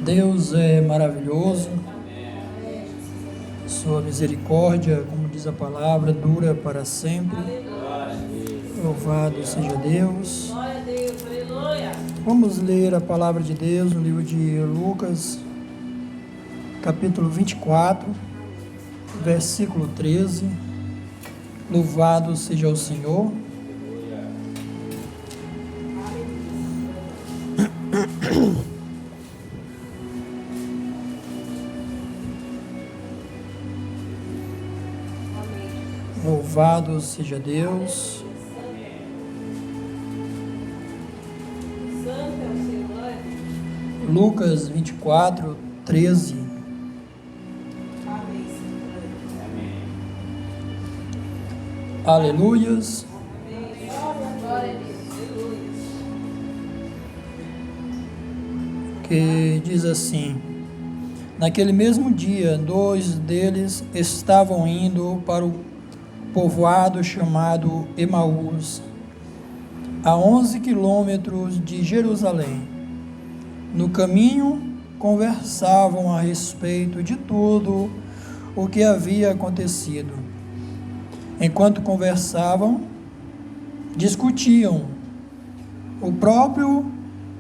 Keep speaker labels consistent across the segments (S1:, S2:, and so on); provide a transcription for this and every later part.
S1: Deus é maravilhoso, sua misericórdia, como diz a palavra, dura para sempre. Louvado seja Deus. Vamos ler a palavra de Deus no livro de Lucas, capítulo 24, versículo 13. Louvado seja o Senhor. Louvado seja Deus. Lucas 24, 13. Aleluias. Que diz assim: naquele mesmo dia, 2 deles estavam indo para o povoado chamado Emaús, a 11 quilômetros de Jerusalém. No caminho, conversavam a respeito de tudo o que havia acontecido. Enquanto conversavam, discutiam.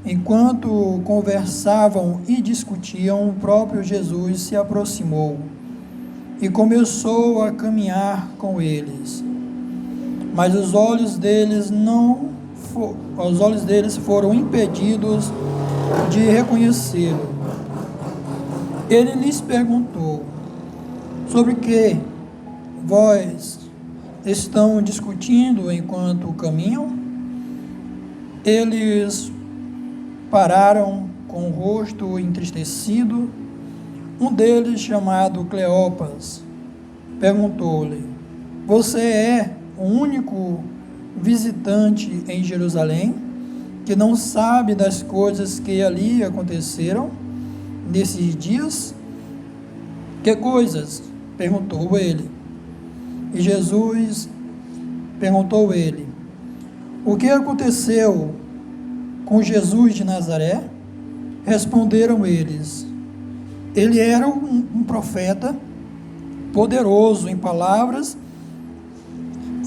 S1: Enquanto conversavam e discutiam, o próprio Jesus se aproximou e começou a caminhar com eles. Mas os olhos deles foram impedidos de reconhecê-lo. Ele lhes perguntou: sobre que vós estão discutindo enquanto caminham? Eles pararam com o rosto entristecido. Um deles, chamado Cleopas, perguntou-lhe: você é o único visitante em Jerusalém que não sabe das coisas que ali aconteceram nesses dias? Que coisas? Perguntou ele. E Jesus perguntou ele: o que aconteceu com Jesus de Nazaré? Responderam eles: ele era um profeta, poderoso em palavras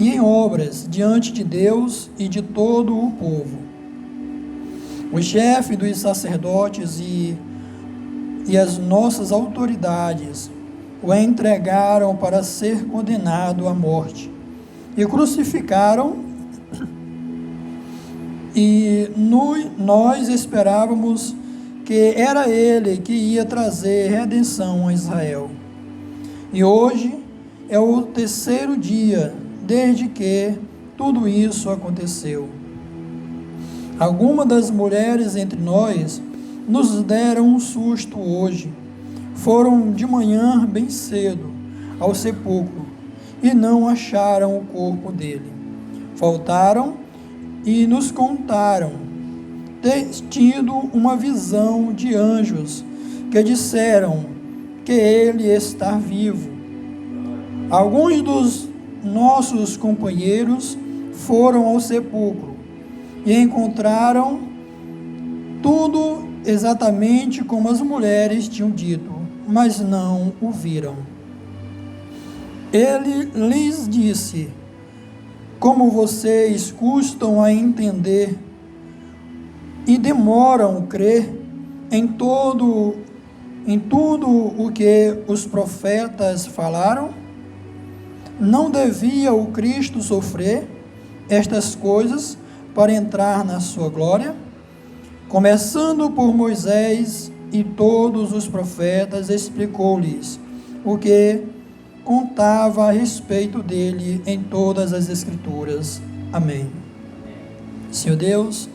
S1: e em obras, diante de Deus e de todo o povo. O chefe dos sacerdotes e as nossas autoridades o entregaram para ser condenado à morte e crucificaram, e nós esperávamos que era ele que ia trazer redenção a Israel. E hoje é o 3º dia desde que tudo isso aconteceu. Algumas das mulheres entre nós nos deram um susto hoje. Foram de manhã bem cedo ao sepulcro e não acharam o corpo dele. Voltaram e nos contaram ter tido uma visão de anjos que disseram que ele está vivo. Alguns dos nossos companheiros foram ao sepulcro e encontraram tudo exatamente como as mulheres tinham dito, mas não o viram. Ele lhes disse: como vocês custam a entender e demoram a crer em tudo o que os profetas falaram? Não devia o Cristo sofrer estas coisas para entrar na sua glória? Começando por Moisés e todos os profetas, explicou-lhes o que contava a respeito dele em todas as Escrituras. Amém. Senhor Deus,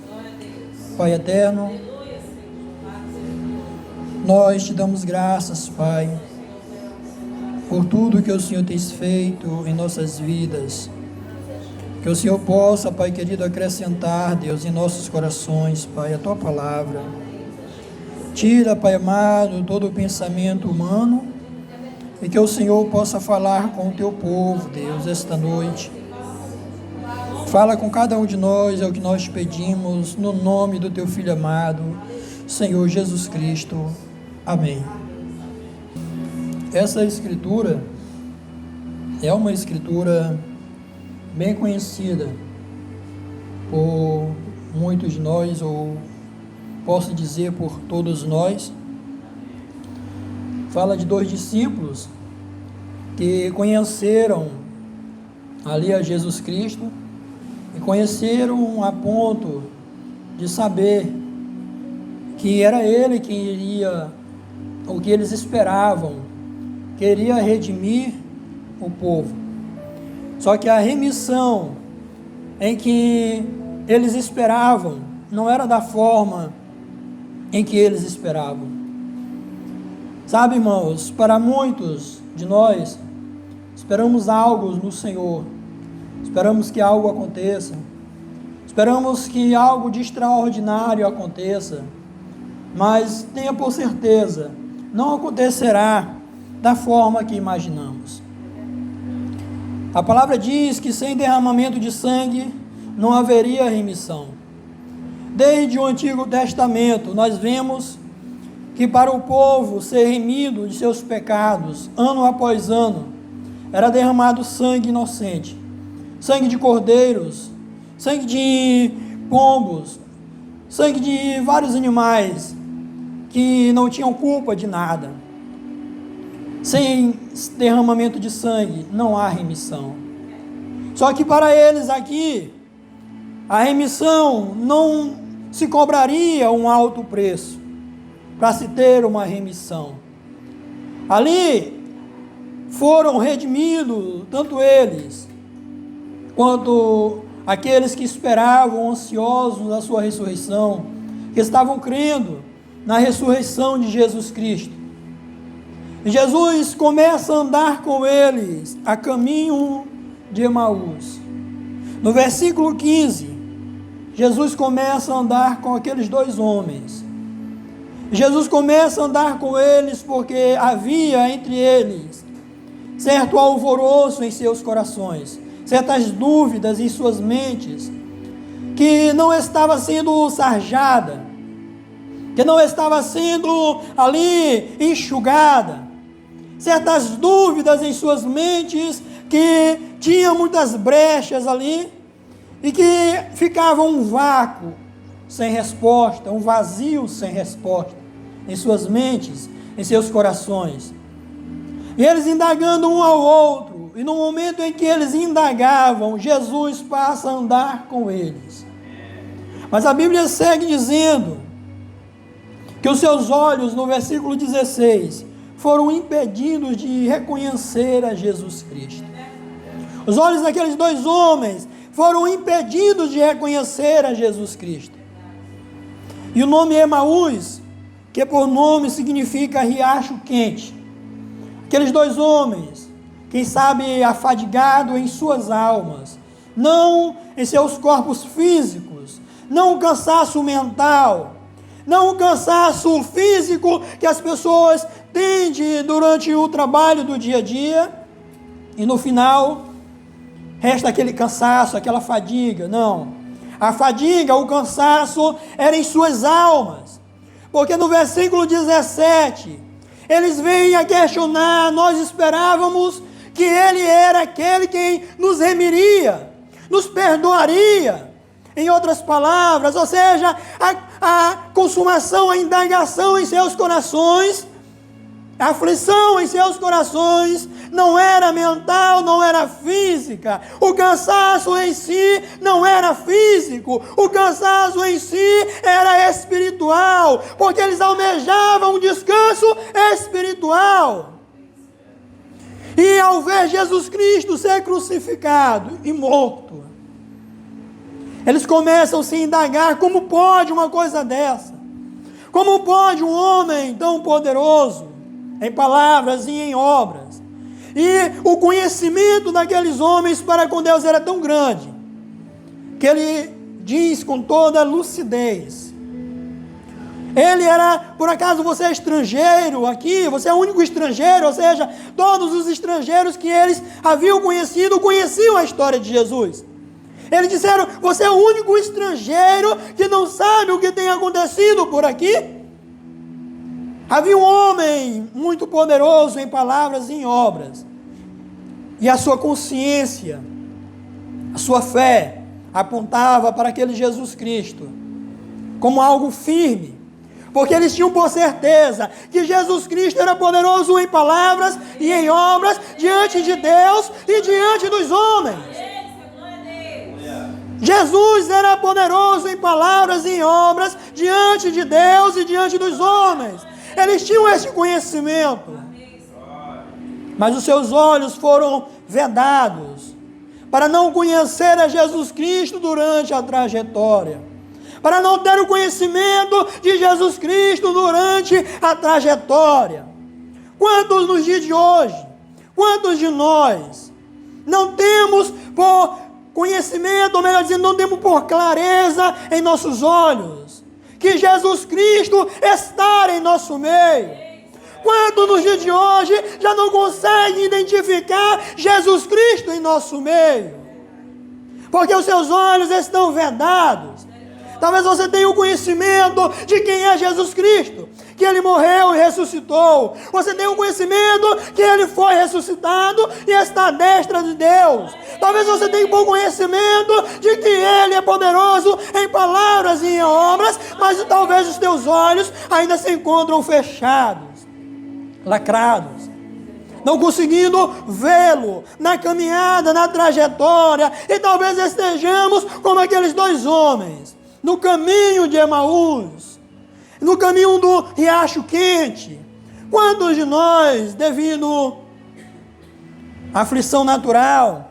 S1: Pai eterno, nós te damos graças, Pai, por tudo que o Senhor tem feito em nossas vidas. Que o Senhor possa, Pai querido, acrescentar, Deus, em nossos corações, Pai, a Tua palavra. Tira, Pai amado, todo o pensamento humano e que o Senhor possa falar com o Teu povo, Deus, esta noite. Fala com cada um de nós, é o que nós te pedimos, no nome do Teu Filho amado, Senhor Jesus Cristo. Amém. Essa escritura é uma escritura bem conhecida por muitos de nós, ou posso dizer por todos nós. Fala de dois discípulos que conheceram ali a Jesus Cristo e conheceram a ponto de saber que era Ele que iria, o que eles esperavam, queria redimir o povo. Só que a remissão em que eles esperavam não era da forma em que eles esperavam. Sabe, irmãos, para muitos de nós, esperamos algo no Senhor, esperamos que algo aconteça, esperamos que algo de extraordinário aconteça, mas tenha por certeza, não acontecerá da forma que imaginamos. A palavra diz que sem derramamento de sangue não haveria remissão. Desde o Antigo Testamento nós vemos que para o povo ser remido de seus pecados, ano após ano, era derramado sangue inocente, sangue de cordeiros, sangue de pombos, sangue de vários animais que não tinham culpa de nada. Sem derramamento de sangue não há remissão. Só que para eles aqui, a remissão não se cobraria um alto preço para se ter uma remissão. Ali foram redimidos tanto eles quanto aqueles que esperavam ansiosos a sua ressurreição, que estavam crendo na ressurreição de Jesus Cristo. E Jesus começa a andar com eles a caminho de Emaús. No versículo 15, Jesus começa a andar com aqueles dois homens. Jesus começa a andar com eles porque havia entre eles certo alvoroço em seus corações, certas dúvidas em suas mentes, que não estava sendo sarjada, que não estava sendo ali enxugada, certas dúvidas em suas mentes que tinham muitas brechas ali e que ficava um vácuo sem resposta, um vazio sem resposta em suas mentes, em seus corações. E eles indagando um ao outro, e no momento em que eles indagavam, Jesus passa a andar com eles. Mas a Bíblia segue dizendo que os seus olhos, no versículo 16, foram impedidos de reconhecer a Jesus Cristo. Os olhos daqueles dois homens foram impedidos de reconhecer a Jesus Cristo. E o nome Emaús, que por nome significa riacho quente. Aqueles dois homens, quem sabe afadigados em suas almas, não em seus corpos físicos, não um cansaço mental, não um cansaço físico que as pessoas têm durante o trabalho do dia a dia, e no final resta aquele cansaço, aquela fadiga. Não, a fadiga, o cansaço era em suas almas, porque no versículo 17, eles vêm a questionar: nós esperávamos que Ele era aquele quem nos remiria, nos perdoaria. Em outras palavras, ou seja, a consumação, a indagação em seus corações, a aflição em seus corações, não era mental, não era física. O cansaço em si não era físico, o cansaço em si era espiritual, porque eles almejavam um descanso espiritual. E ao ver Jesus Cristo ser crucificado e morto, eles começam a se indagar: como pode uma coisa dessa? Como pode um homem tão poderoso em palavras e em obras? E o conhecimento daqueles homens para com Deus era tão grande, que ele diz com toda lucidez: ele era, por acaso você é estrangeiro aqui, você é o único estrangeiro, ou seja, todos os estrangeiros que eles haviam conhecido, conheciam a história de Jesus. Eles disseram: você é o único estrangeiro que não sabe o que tem acontecido por aqui? Havia um homem muito poderoso em palavras e em obras, e a sua consciência, a sua fé, apontava para aquele Jesus Cristo, como algo firme, porque eles tinham por certeza que Jesus Cristo era poderoso em palavras e em obras, diante de Deus e diante dos homens. Jesus era poderoso em palavras e em obras, diante de Deus e diante dos homens. Eles tinham esse conhecimento, mas os seus olhos foram vedados, para não conhecer a Jesus Cristo durante a trajetória, para não ter o conhecimento de Jesus Cristo durante a trajetória. Quantos nos dias de hoje, quantos de nós não temos por conhecimento, ou melhor dizendo, não temos por clareza em nossos olhos que Jesus Cristo está em nosso meio? Quantos nos dias de hoje já não conseguem identificar Jesus Cristo em nosso meio? Porque os seus olhos estão vedados. Talvez você tenha o conhecimento de quem é Jesus Cristo, que Ele morreu e ressuscitou. Você tem o conhecimento que Ele foi ressuscitado e está à destra de Deus. Talvez você tenha um bom conhecimento de que Ele é poderoso em palavras e em obras, mas talvez os teus olhos ainda se encontram fechados, lacrados, não conseguindo vê-lo na caminhada, na trajetória. E talvez estejamos como aqueles dois homens no caminho de Emaús, no caminho do Riacho Quente. Quantos de nós, devido à aflição natural,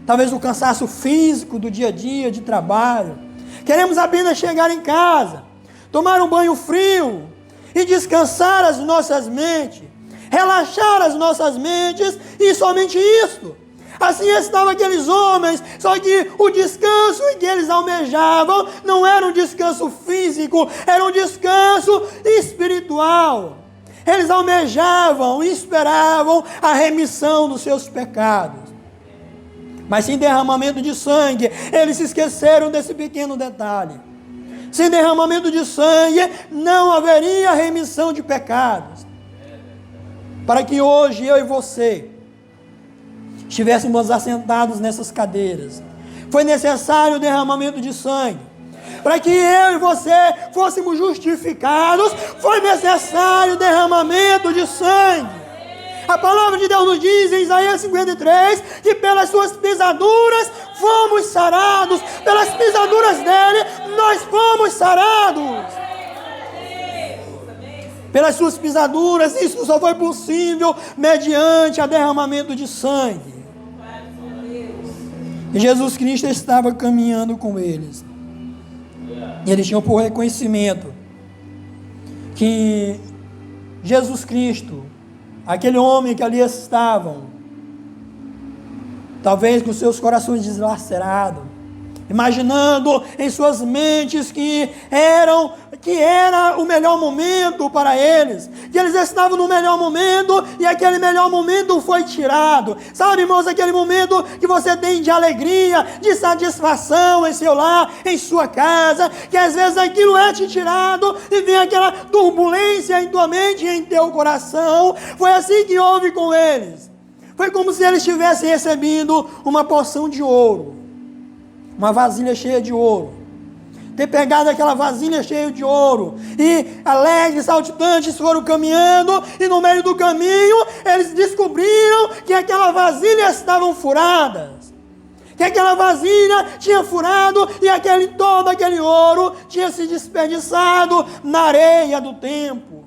S1: talvez o cansaço físico do dia a dia, de trabalho, queremos apenas chegar em casa, tomar um banho frio e descansar as nossas mentes, relaxar as nossas mentes, e somente isto. Assim estavam aqueles homens, só que o descanso que eles almejavam não era um descanso físico, era um descanso espiritual. Eles almejavam e esperavam a remissão dos seus pecados. Mas sem derramamento de sangue, eles se esqueceram desse pequeno detalhe. Sem derramamento de sangue, não haveria remissão de pecados. Para que hoje eu e você estivéssemos assentados nessas cadeiras, foi necessário o derramamento de sangue. Para que eu e você fôssemos justificados, foi necessário o derramamento de sangue. A palavra de Deus nos diz em Isaías 53, que pelas suas pisaduras fomos sarados, pelas pisaduras dele nós fomos sarados. Pelas suas pisaduras, isso só foi possível mediante o derramamento de sangue. E Jesus Cristo estava caminhando com eles. E eles tinham por reconhecimento que Jesus Cristo, aquele homem que ali estavam, talvez com seus corações deslacerados, imaginando em suas mentes que era o melhor momento para eles, que eles estavam no melhor momento, e aquele melhor momento foi tirado. Sabe, irmãos, aquele momento que você tem de alegria, de satisfação em seu lar, em sua casa, que às vezes aquilo é te tirado e vem aquela turbulência em tua mente e em teu coração. Foi assim que houve com eles. Foi como se eles tivessem recebido uma porção de ouro, uma vasilha cheia de ouro. Ter pegado aquela vasilha cheia de ouro, e alegres, saltitantes foram caminhando, e no meio do caminho eles descobriram que aquela vasilha estavam furadas, que aquela vasilha tinha furado, e todo aquele ouro tinha se desperdiçado na areia do tempo.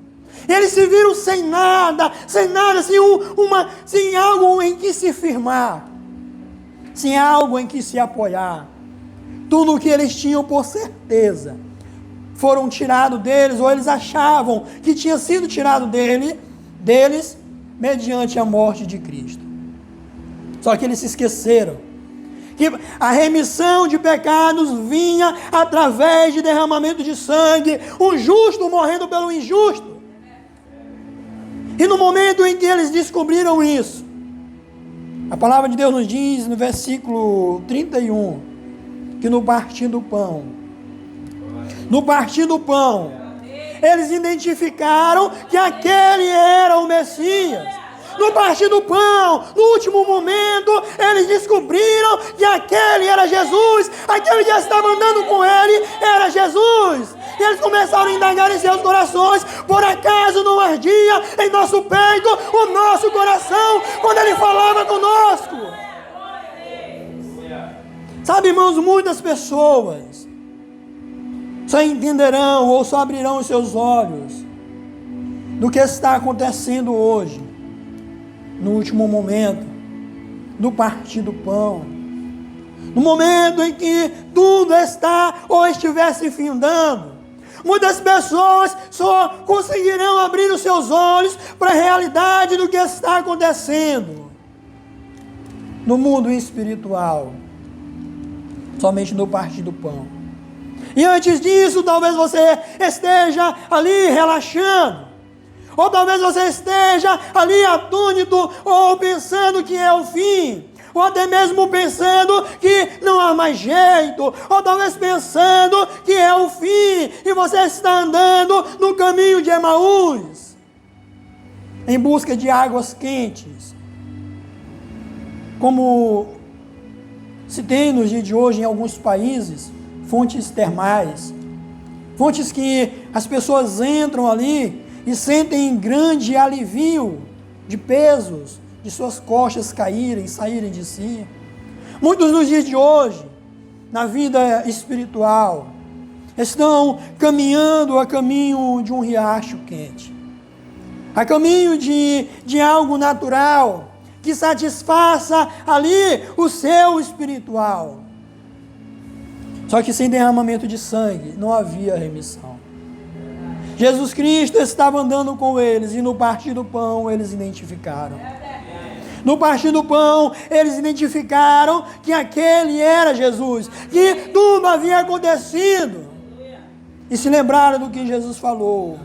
S1: Eles se viram sem nada, sem algo em que se firmar, sem algo em que se apoiar. Tudo o que eles tinham por certeza foram tirados deles, ou eles achavam que tinha sido tirado deles mediante a morte de Cristo. Só que eles se esqueceram que a remissão de pecados vinha através de derramamento de sangue, o justo morrendo pelo injusto. E no momento em que eles descobriram isso, a palavra de Deus nos diz no versículo 31, que no partir do pão, eles identificaram que aquele era o Messias. No partir do pão, no último momento, eles descobriram que aquele era Jesus, aquele que estava andando com ele era Jesus. E eles começaram a indagar em seus corações: por acaso não ardia em nosso peito o nosso coração quando ele falava conosco? Sabe, irmãos, muitas pessoas só entenderão ou só abrirão os seus olhos do que está acontecendo hoje, no último momento, do partir do pão, no momento em que tudo está ou estivesse findando. Muitas pessoas só conseguirão abrir os seus olhos para a realidade do que está acontecendo no mundo espiritual, somente no partir do pão. E antes disso, talvez você esteja ali relaxando, ou talvez você esteja ali atônito, ou pensando que é o fim, ou até mesmo pensando que não há mais jeito, ou talvez pensando que é o fim, e você está andando no caminho de Emaús, em busca de águas quentes, como se tem nos dias de hoje em alguns países, fontes termais, fontes que as pessoas entram ali e sentem grande alívio de pesos, de suas costas caírem, saírem de si. Muitos nos dias de hoje, na vida espiritual, estão caminhando a caminho de um riacho quente, a caminho de algo natural, que satisfaça ali o seu espiritual. Só que sem derramamento de sangue não havia remissão. Jesus Cristo estava andando com eles, e no partir do pão eles identificaram. No partir do pão, eles identificaram que aquele era Jesus, que tudo havia acontecido. E se lembraram do que Jesus falou.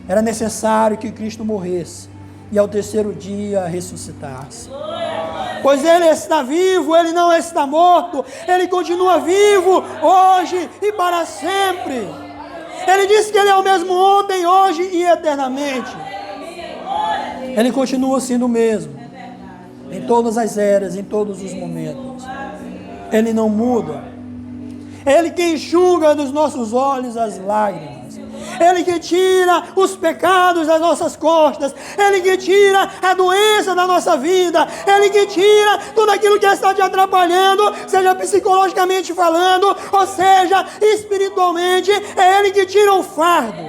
S1: Era necessário que Cristo morresse e ao terceiro dia ressuscitasse. Pois Ele está vivo, Ele não está morto, Ele continua vivo hoje e para sempre. Ele disse que Ele é o mesmo ontem, hoje e eternamente. Ele continua sendo o mesmo, em todas as eras, em todos os momentos. Ele não muda. Ele que enxuga dos nossos olhos as lágrimas. Ele que tira os pecados das nossas costas. Ele que tira a doença da nossa vida. Ele que tira tudo aquilo que está te atrapalhando, seja psicologicamente falando, ou seja espiritualmente. É Ele que tira o fardo.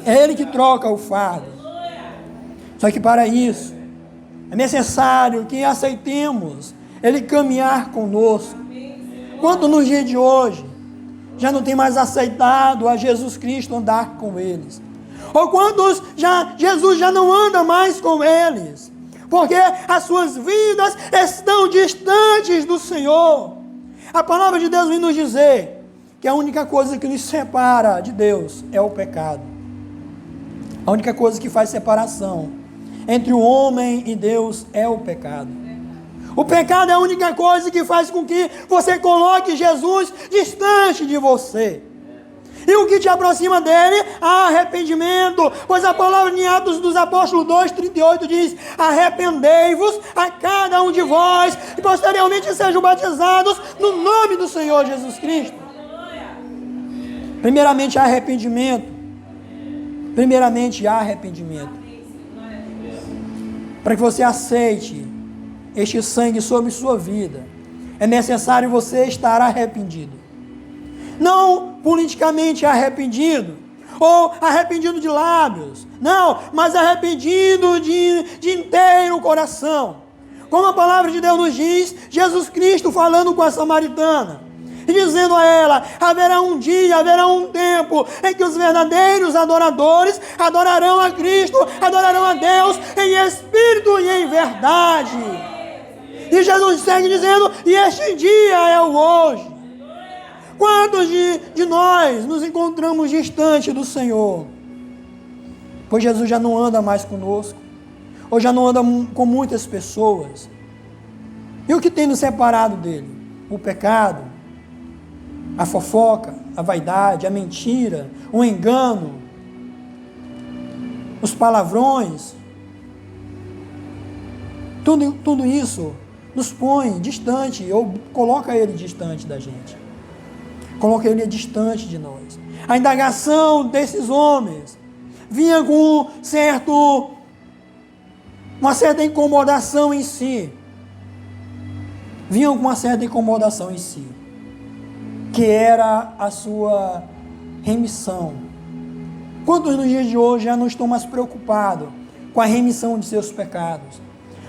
S1: É Ele que troca o fardo. Só que para isso é necessário que aceitemos Ele caminhar conosco. Quanto nos dias de hoje já não tem mais aceitado a Jesus Cristo andar com eles? Ou quantos Jesus já não anda mais com eles? Porque as suas vidas estão distantes do Senhor. A palavra de Deus vem nos dizer que a única coisa que nos separa de Deus é o pecado. A única coisa que faz separação entre o homem e Deus é o pecado. O pecado é a única coisa que faz com que você coloque Jesus distante de você. E o que te aproxima dele? Arrependimento. Pois a palavra em Atos dos Apóstolos 2:38 diz: arrependei-vos a cada um de vós, e posteriormente sejam batizados no nome do Senhor Jesus Cristo. Primeiramente arrependimento. Primeiramente arrependimento. Para que você aceite este sangue sobre sua vida, é necessário você estar arrependido. Não politicamente arrependido, ou arrependido de lábios, não, mas arrependido de inteiro coração. Como a palavra de Deus nos diz, Jesus Cristo falando com a samaritana, e dizendo a ela: haverá um dia, haverá um tempo em que os verdadeiros adoradores adorarão a Cristo, adorarão a Deus em espírito e em verdade. E Jesus segue dizendo: e este dia é o hoje. Quantos de nós nos encontramos distante do Senhor? Pois Jesus já não anda mais conosco, ou já não anda com muitas pessoas. E o que tem nos separado dele? O pecado, a fofoca, a vaidade, a mentira, o engano, os palavrões, tudo isso nos põe distante, ou coloca ele distante da gente, coloca ele distante de nós. A indagação desses homens vinha com uma certa incomodação em si, que era a sua remissão. Quantos nos dias de hoje já não estão mais preocupados com a remissão de seus pecados?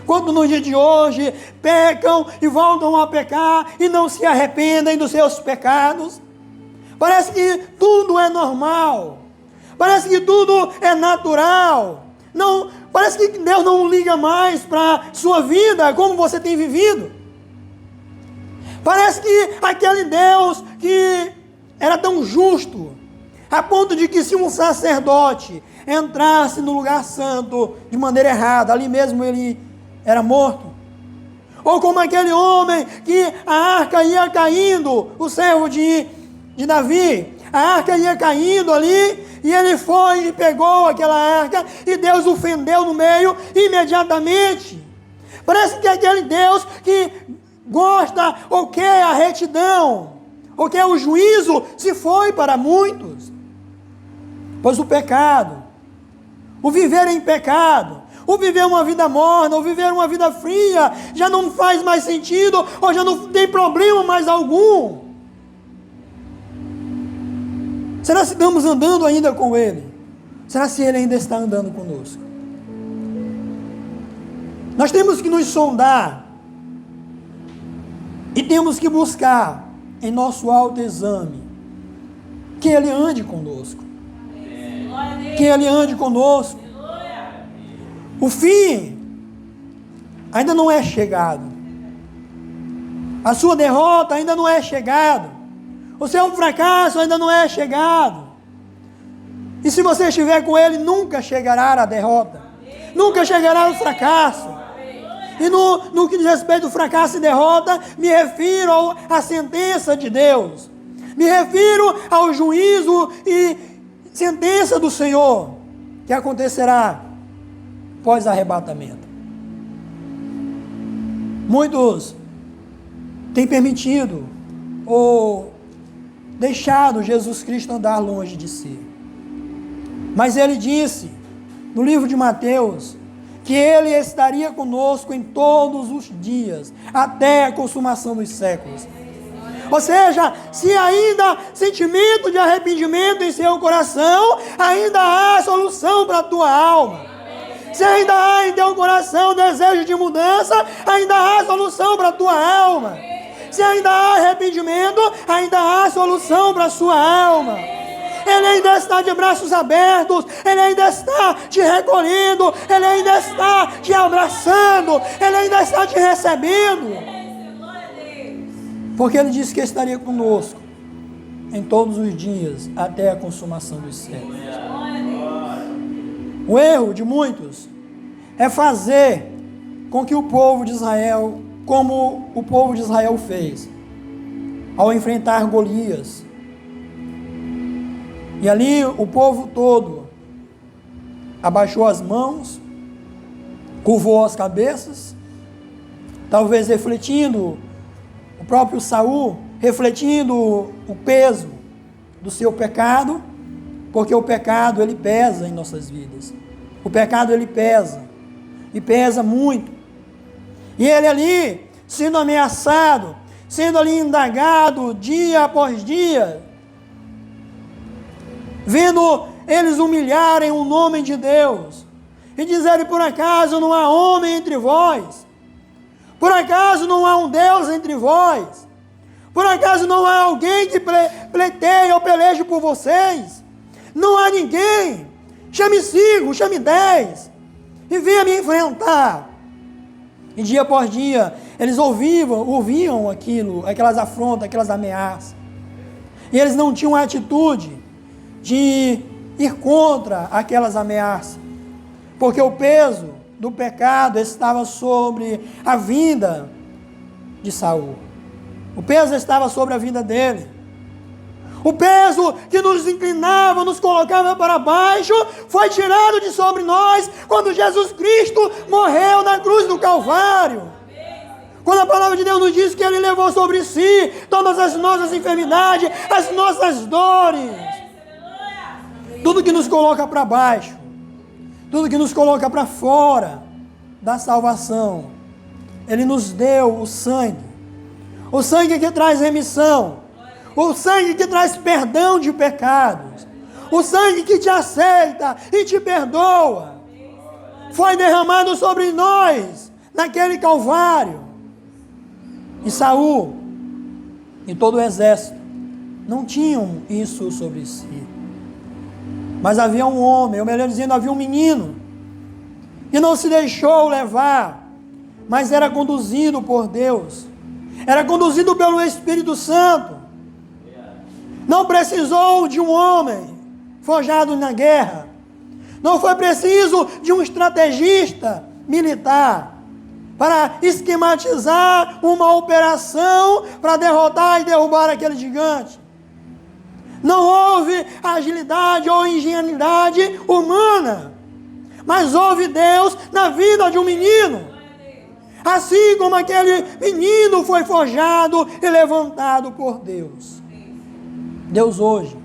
S1: Quantos nos dias de hoje pecam e voltam a pecar e não se arrependem dos seus pecados? Parece que tudo é normal, parece que tudo é natural, parece que Deus não liga mais para a sua vida, como você tem vivido. Parece que aquele Deus que era tão justo, a ponto de que se um sacerdote entrasse no lugar santo de maneira errada, ali mesmo ele era morto. Ou como aquele homem que a arca ia caindo, o servo de Davi, a arca ia caindo ali, e ele foi e pegou aquela arca, e Deus o fendeu no meio imediatamente. Parece que aquele Deus que gosta ou quer a retidão, ou quer o juízo, se foi para muitos. Pois o pecado, o viver em pecado, o viver uma vida morna, ou viver uma vida fria, já não faz mais sentido, ou já não tem problema mais algum. Será se estamos andando ainda com Ele? Será se Ele ainda está andando conosco? Nós temos que nos sondar, e temos que buscar em nosso autoexame que Ele ande conosco. Que Ele ande conosco. O fim ainda não é chegado. A sua derrota ainda não é chegada. O seu fracasso ainda não é chegado. E se você estiver com Ele, nunca chegará a derrota. Nunca chegará o fracasso. E no que diz respeito ao fracasso e derrota, me refiro à sentença de Deus. Me refiro ao juízo e sentença do Senhor, que acontecerá pós-arrebatamento. Muitos têm permitido ou deixado Jesus Cristo andar longe de si. Mas Ele disse, no livro de Mateus, que Ele estaria conosco em todos os dias, até a consumação dos séculos. Ou seja, se ainda sentimento de arrependimento em seu coração, ainda há solução para a tua alma. Se ainda há em teu coração desejo de mudança, ainda há solução para a tua alma. Se ainda há arrependimento, ainda há solução para a sua alma. Ele ainda está de braços abertos, Ele ainda está te recolhendo, Ele ainda está te abraçando, Ele ainda está te recebendo. Porque Ele disse que estaria conosco em todos os dias, até a consumação dos séculos. O erro de muitos é fazer com que o povo de Israel, como o povo de Israel fez, ao enfrentar Golias. E ali o povo todo abaixou as mãos, curvou as cabeças, talvez refletindo, o próprio Saul, refletindo o peso do seu pecado, porque o pecado ele pesa em nossas vidas. O pecado ele pesa, e pesa muito. E ele ali, sendo ameaçado, sendo ali indagado dia após dia, vendo eles humilharem o nome de Deus, e dizerem: por acaso não há homem entre vós? Por acaso não há um Deus entre vós? Por acaso não há alguém que pleiteie ou peleje por vocês? Não há ninguém. Chame 5, chame 10, e venha me enfrentar. E dia após dia, eles ouviam aquilo, aquelas afrontas, aquelas ameaças. E eles não tinham a atitude de ir contra aquelas ameaças, porque o peso do pecado estava sobre a vida de Saul. O peso estava sobre a vida dele. O peso que nos inclinava, nos colocava para baixo, foi tirado de sobre nós quando Jesus Cristo morreu na cruz do Calvário. Quando a palavra de Deus nos diz que Ele levou sobre si todas as nossas enfermidades, as nossas dores. Tudo que nos coloca para baixo, tudo que nos coloca para fora da salvação, Ele nos deu o sangue que traz remissão, o sangue que traz perdão de pecados, o sangue que te aceita e te perdoa, foi derramado sobre nós naquele Calvário. E Saul e todo o exército não tinham isso sobre si, mas havia um homem, ou melhor dizendo, havia um menino, que não se deixou levar, mas era conduzido por Deus, era conduzido pelo Espírito Santo. Não precisou de um homem forjado na guerra, não foi preciso de um estrategista militar para esquematizar uma operação para derrotar e derrubar aquele gigante. Não houve agilidade ou ingenuidade humana, mas houve Deus na vida de um menino. Assim como aquele menino foi forjado e levantado por Deus. Deus hoje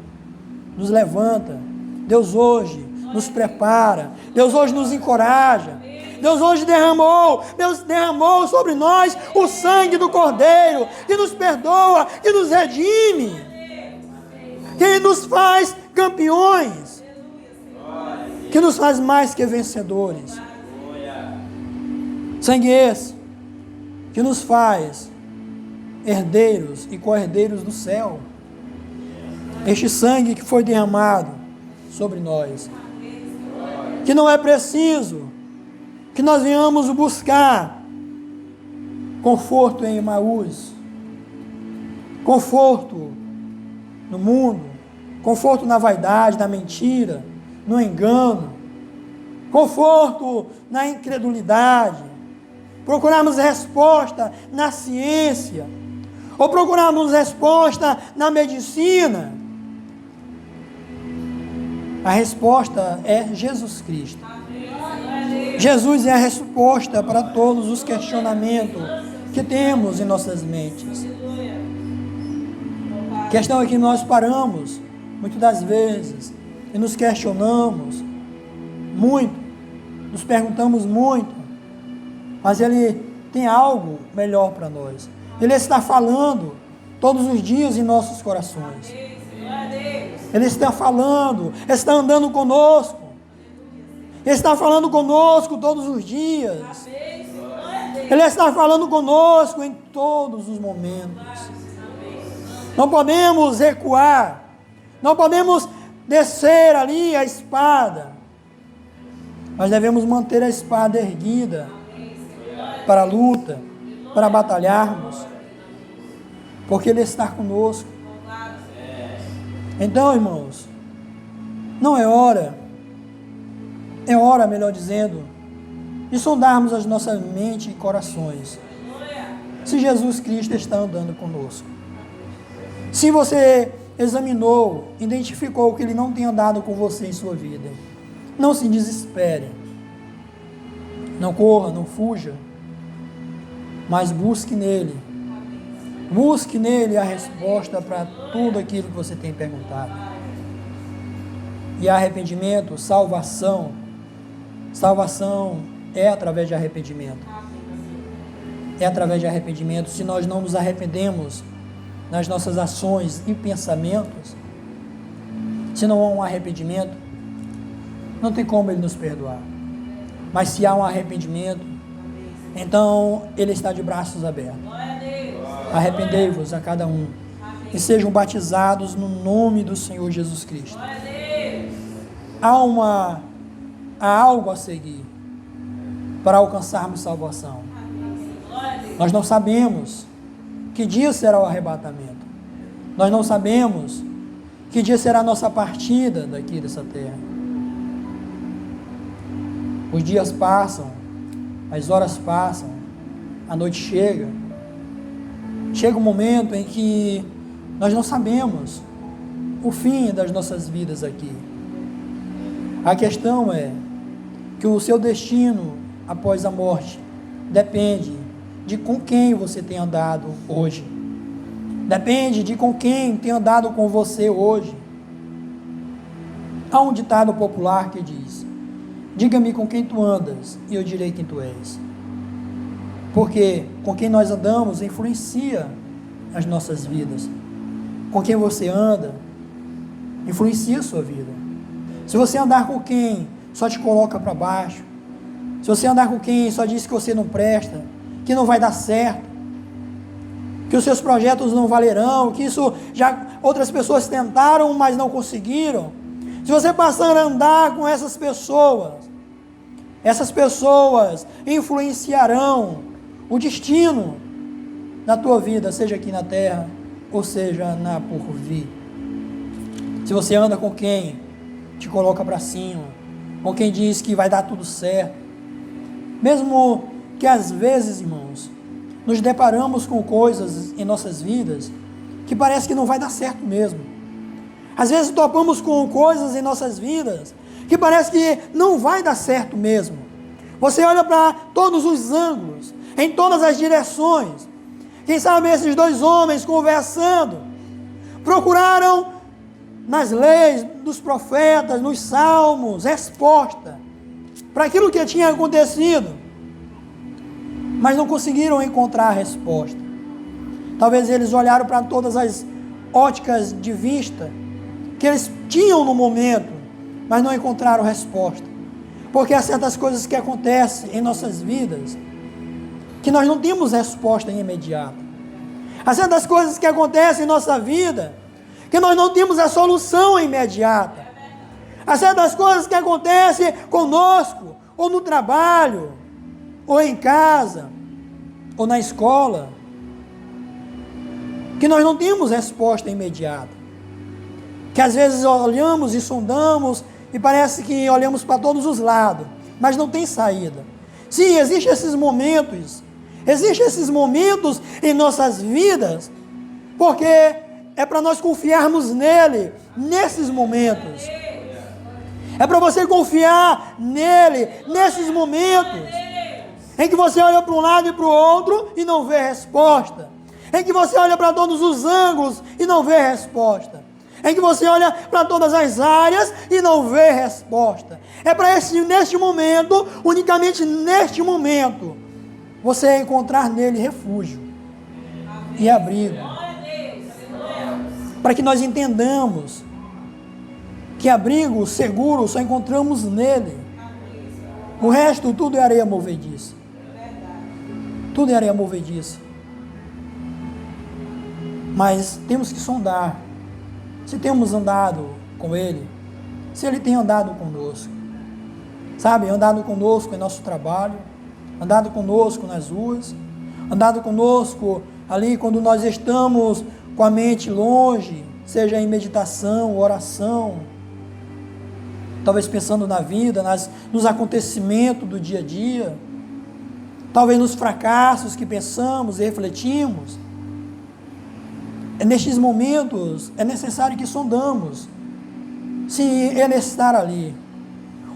S1: nos levanta, Deus hoje nos prepara, Deus hoje nos encoraja. Deus hoje derramou sobre nós o sangue do Cordeiro, que nos perdoa, que nos redime, que nos faz campeões, que nos faz mais que vencedores. Sangue esse que nos faz herdeiros e co-herdeiros do céu. Este sangue que foi derramado sobre nós, que não é preciso que nós venhamos buscar conforto em Emaús, conforto no mundo, conforto na vaidade, na mentira, no engano, conforto na incredulidade, procurarmos resposta na ciência, ou procurarmos resposta na medicina. A resposta é Jesus Cristo. Jesus é a resposta para todos os questionamentos que temos em nossas mentes. A questão é que nós paramos, muitas das vezes, e nos questionamos muito, nos perguntamos muito, mas Ele tem algo melhor para nós. Ele está falando todos os dias em nossos corações. Ele está falando, está andando conosco. Ele está falando conosco todos os dias. Ele está falando conosco em todos os momentos. Não podemos recuar. Não podemos descer ali a espada. Mas devemos manter a espada erguida para a luta, para batalharmos. Porque Ele está conosco. Então, irmãos, não é hora, melhor dizendo, de sondarmos as nossas mentes e corações, se Jesus Cristo está andando conosco. Se você examinou, identificou que Ele não tem andado com você em sua vida, não se desespere, não corra, não fuja, mas busque nele a resposta para tudo aquilo que você tem perguntado. E arrependimento, salvação é através de arrependimento. É através de arrependimento. Se nós não nos arrependemos nas nossas ações e pensamentos, se não há um arrependimento, não tem como Ele nos perdoar. Mas se há um arrependimento, então Ele está de braços abertos. Arrependei-vos a cada um e sejam batizados no nome do Senhor Jesus Cristo. Há algo a seguir para alcançarmos salvação. Nós não sabemos que dia será o arrebatamento. Nós não sabemos que dia será a nossa partida daqui dessa terra. Os dias passam, as horas passam, a noite chega. Chega um momento em que nós não sabemos o fim das nossas vidas aqui. A questão é que o seu destino após a morte depende de com quem você tem andado hoje. Depende de com quem tem andado com você hoje. Há um ditado popular que diz: diga-me com quem tu andas e eu direi quem tu és. Porque com quem nós andamos influencia as nossas vidas. Com quem você anda influencia a sua vida. Se você andar com quem só te coloca para baixo, se você andar com quem só diz que você não presta, que não vai dar certo, que os seus projetos não valerão, que isso já outras pessoas tentaram, mas não conseguiram. Se você passar a andar com essas pessoas influenciarão o destino da tua vida, seja aqui na terra, ou seja na por vir. Se você anda com quem te coloca para cima, com quem diz que vai dar tudo certo, mesmo que às vezes, irmãos, nos deparamos com coisas em nossas vidas que parece que não vai dar certo mesmo. Às vezes topamos com coisas em nossas vidas que parece que não vai dar certo mesmo. Você olha para todos os ângulos, em todas as direções. Quem sabe esses dois homens conversando, procuraram nas leis dos profetas, nos salmos, resposta para aquilo que tinha acontecido, mas não conseguiram encontrar a resposta. Talvez eles olharam para todas as óticas de vista que eles tinham no momento, mas não encontraram resposta, porque há certas coisas que acontecem em nossas vidas que nós não temos resposta imediata. Há certas coisas que acontecem em nossa vida que nós não temos a solução imediata. Há certas coisas que acontecem conosco, ou no trabalho, ou em casa, ou na escola, que nós não temos resposta imediata. Que às vezes olhamos e sondamos e parece que olhamos para todos os lados, mas não tem saída. Sim, existem esses momentos em nossas vidas, porque é para nós confiarmos nele, nesses momentos. É para você confiar nele, nesses momentos, em que você olha para um lado e para o outro e não vê resposta. Em que você olha para todos os ângulos e não vê resposta. Em que você olha para todas as áreas e não vê resposta. É para neste momento, unicamente neste momento, você encontrar nele refúgio e abrigo. Para que nós entendamos que abrigo seguro só encontramos nele. O resto tudo é areia movediça. Tudo é areia movediça. Mas temos que sondar se temos andado com ele, se ele tem andado conosco. Sabe, andado conosco em nosso trabalho, andado conosco nas ruas, andado conosco ali quando nós estamos com a mente longe, seja em meditação, oração, talvez pensando na vida, nos acontecimentos do dia a dia, talvez nos fracassos que pensamos e refletimos. Nestes momentos é necessário que sondamos se ele estar ali,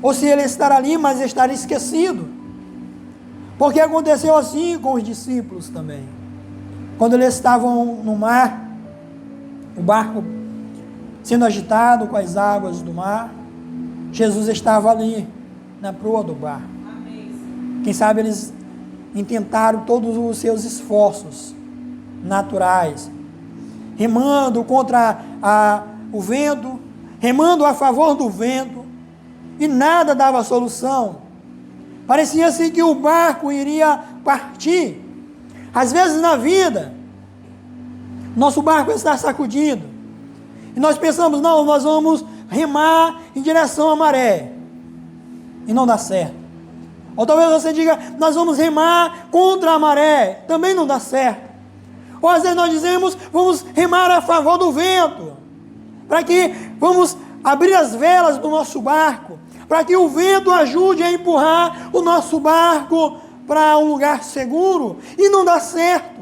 S1: ou se ele estar ali, mas estar esquecido, porque aconteceu assim com os discípulos também. Quando eles estavam no mar, o barco sendo agitado com as águas do mar, Jesus estava ali na proa do barco. Quem sabe eles intentaram todos os seus esforços naturais, remando contra o vento, remando a favor do vento, e nada dava solução. Parecia-se que o barco iria partir. Às vezes na vida, nosso barco está sacudindo, e nós pensamos, não, nós vamos remar em direção à maré, e não dá certo. Ou talvez você diga, nós vamos remar contra a maré, também não dá certo. Ou às vezes nós dizemos, vamos remar a favor do vento, para que vamos abrir as velas do nosso barco, para que o vento ajude a empurrar o nosso barco para um lugar seguro, e não dá certo.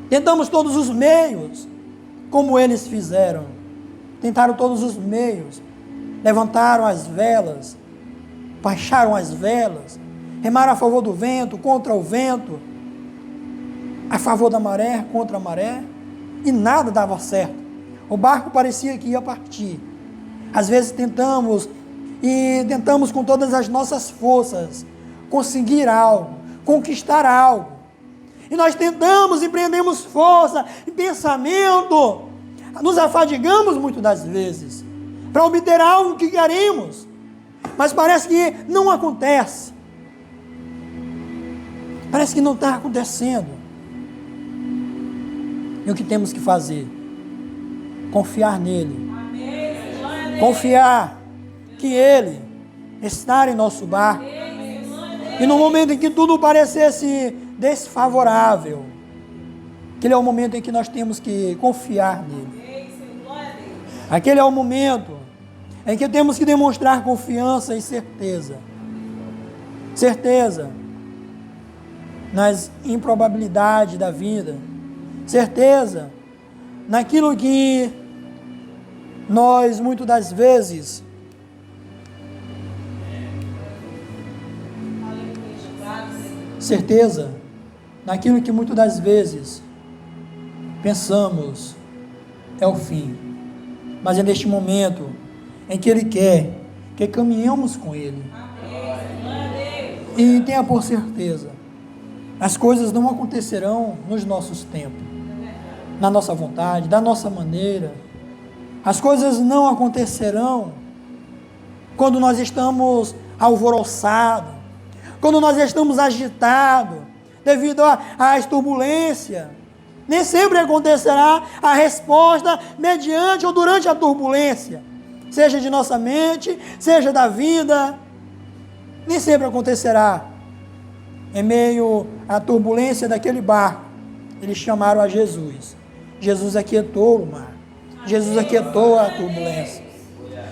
S1: Tentamos todos os meios, como eles fizeram, tentaram todos os meios, levantaram as velas, baixaram as velas, remaram a favor do vento, contra o vento, a favor da maré, contra a maré, e nada dava certo. O barco parecia que ia partir. Às vezes tentamos com todas as nossas forças conseguir algo, conquistar algo. E nós tentamos, empreendemos força e pensamento, nos afadigamos muitas das vezes para obter algo que queremos, mas parece que não acontece. Parece que não está acontecendo. E o que temos que fazer? Confiar nele. Confiar que ele está em nosso barco. E no momento em que tudo parecesse desfavorável, aquele é o momento em que nós temos que confiar nele. Aquele é o momento em que temos que demonstrar confiança e certeza. Certeza nas improbabilidades da vida. Certeza naquilo que nós, muitas das vezes, certeza naquilo que muitas das vezes pensamos é o fim, mas é neste momento em que Ele quer que caminhemos com Ele. E tenha por certeza, as coisas não acontecerão nos nossos tempos, na nossa vontade, da nossa maneira. As coisas não acontecerão quando nós estamos alvoroçados, quando nós estamos agitados, devido às turbulências. Nem sempre acontecerá a resposta mediante ou durante a turbulência, seja de nossa mente, seja da vida. Nem sempre acontecerá. Em meio à turbulência daquele barco, eles chamaram a Jesus. Jesus aquietou o mar. Jesus aquietou a turbulência.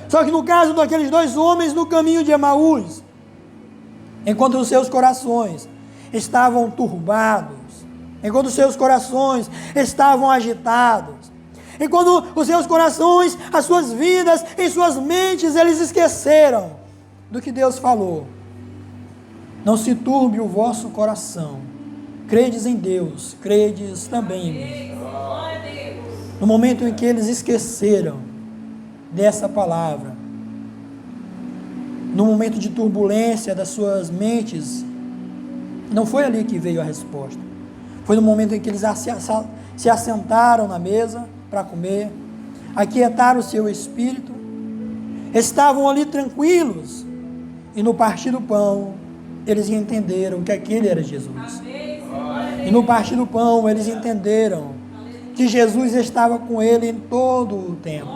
S1: Só que no caso daqueles dois homens no caminho de Emaús, enquanto os seus corações estavam turbados, enquanto os seus corações estavam agitados, enquanto os seus corações, as suas vidas, em suas mentes, eles esqueceram do que Deus falou. Não se turbe o vosso coração. Credes em Deus, credes também em mim. No momento em que eles esqueceram dessa palavra, no momento de turbulência das suas mentes, não foi ali que veio a resposta. Foi no momento em que eles se assentaram na mesa para comer, aquietaram o seu espírito, estavam ali tranquilos, e no partir do pão, eles entenderam que aquele era Jesus. E no partir do pão, eles entenderam que Jesus estava com ele em todo o tempo.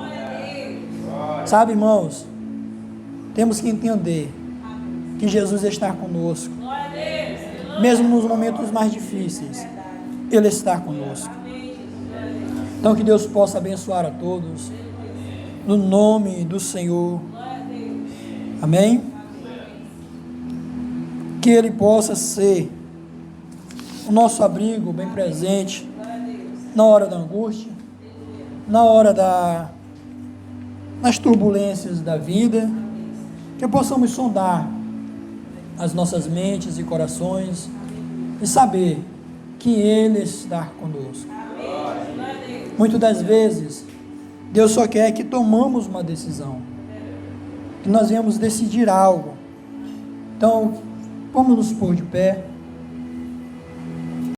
S1: Sabe, irmãos, temos que entender que Jesus está conosco. Mesmo nos momentos mais difíceis, Ele está conosco. Então que Deus possa abençoar a todos, no nome do Senhor. Amém? Que Ele possa ser o nosso abrigo bem presente, na hora da angústia, na hora das turbulências da vida, que possamos sondar as nossas mentes e corações e saber que Ele está conosco. Muitas das vezes, Deus só quer que tomamos uma decisão, que nós venhamos decidir algo. Então, vamos nos pôr de pé.